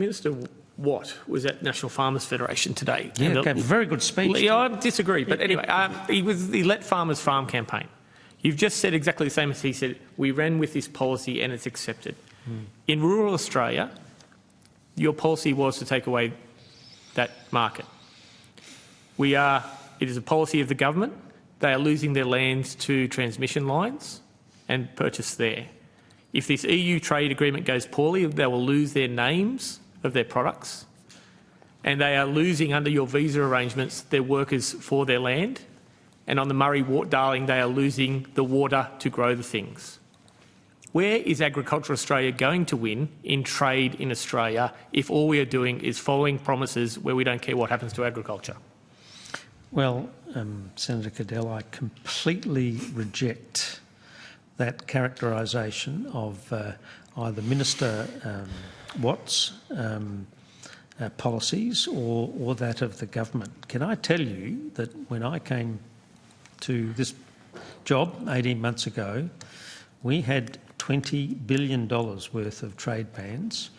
Minister Watt was at National Farmers Federation today. Yeah, gave a very good speech. Yeah, I disagree, but anyway, he Let Farmers Farm campaign. You've just said exactly the same as he said. We ran with this policy and it's accepted. In rural Australia, your policy was to take away that market. It is a policy of the government. They are losing their lands to transmission lines and purchase there. If this EU trade agreement goes poorly, they will lose their names of their products, and they are losing, under your visa arrangements, their workers for their land, and on the Murray-Darling they are losing the water to grow the things. Where is Agriculture Australia going to win in trade in Australia if all we are doing is following promises where we don't care what happens to agriculture? Well, Senator Cadell, I completely reject that characterisation of either Minister Watt's policies or that of the government. Can I tell you that when I came to this job 18 months ago, we had $20 billion worth of trade bans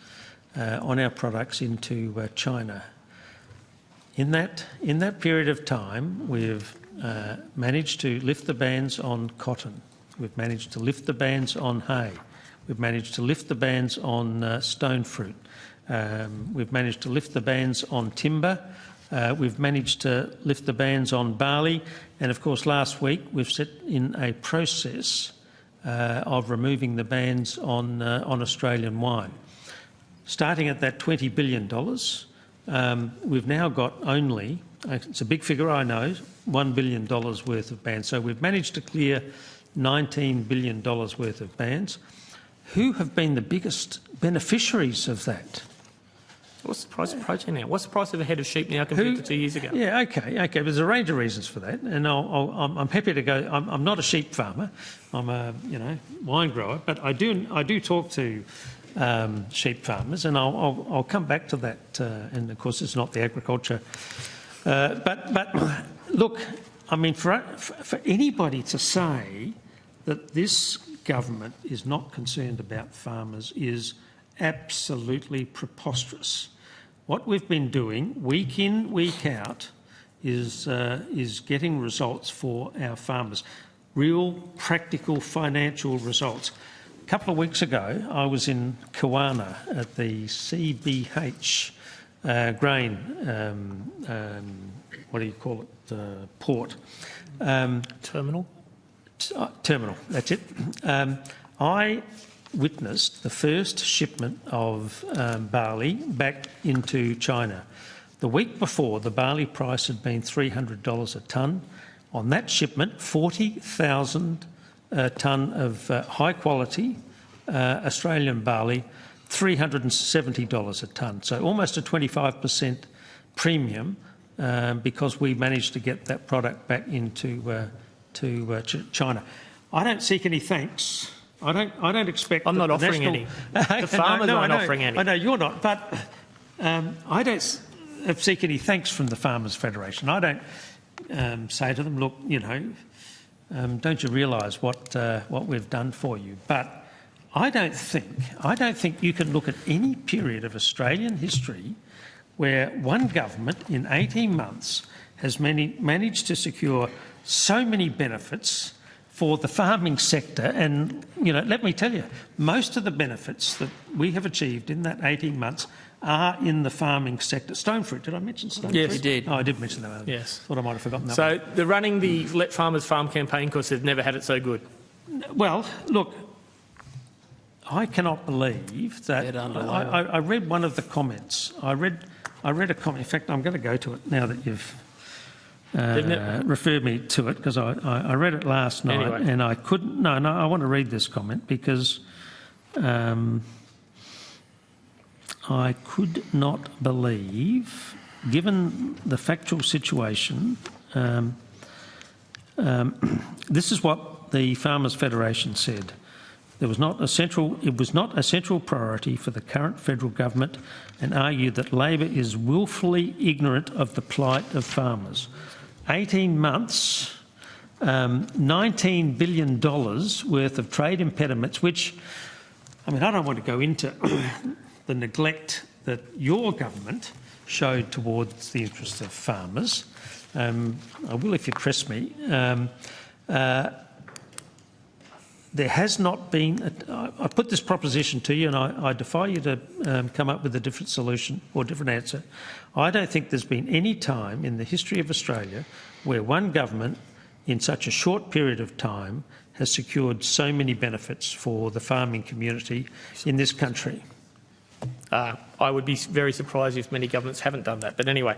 on our products into China. In that period of time, we've managed to lift the bans on cotton. We've managed to lift the bans on hay. We've managed to lift the bans on stone fruit. We've managed to lift the bans on timber. We've managed to lift the bans on barley. And, of course, last week we've set in a process of removing the bans on Australian wine. Starting at that $20 billion, we've now got only, it's a big figure I know, $1 billion worth of bans. So we've managed to clear $19 billion worth of bans. Who have been the biggest beneficiaries of that? What's the price of protein now? What's the price of a head of sheep now compared to 2 years ago? Yeah, okay. There's a range of reasons for that, and I'm happy to go. I'm not a sheep farmer. I'm a wine grower, but I do talk to sheep farmers, and I'll come back to that. And of course, it's not the agriculture, but look, I mean, for anybody to say that this government is not concerned about farmers is absolutely preposterous. What we've been doing week in, week out is getting results for our farmers, real practical financial results. A couple of weeks ago, I was in Kawana at the CBH grain, what do you call it, port. Terminal? Terminal, that's it. I witnessed the first shipment of barley back into China. The week before, the barley price had been $300 a tonne. On that shipment, 40,000 tonne of high-quality Australian barley, $370 a tonne. So almost a 25% premium because we managed to get that product back into China. I don't seek any thanks. I don't expect. I'm not offering any. The farmers aren't offering any. I know you're not, but I don't seek any thanks from the Farmers Federation. I don't say to them, look, don't you realise what we've done for you? But I don't think you can look at any period of Australian history where one government in 18 months has managed to secure so many benefits for the farming sector. And, let me tell you, most of the benefits that we have achieved in that 18 months are in the farming sector. Stone fruit, did I mention stone fruit? Yes, you did. Oh, I did mention that. Yes. Thought I might have forgotten that. So they're running the Let Farmers Farm campaign because they've never had it so good. Well, look, I cannot believe that. I read one of the comments. I read a comment. In fact, I'm going to go to it now that you've referred me to it, because I read it last night and I couldn't. No, I want to read this comment because I could not believe, given the factual situation, this is what the Farmers Federation said. It was not a central priority for the current federal government, and argued that Labor is wilfully ignorant of the plight of farmers. 18 months, $19 billion worth of trade impediments, which, I mean, I don't want to go into the neglect that your government showed towards the interests of farmers. I will if you press me. There has not been, I put this proposition to you and I defy you to come up with a different solution or different answer. I don't think there's been any time in the history of Australia where one government in such a short period of time has secured so many benefits for the farming community in this country. I would be very surprised if many governments haven't done that. But anyway,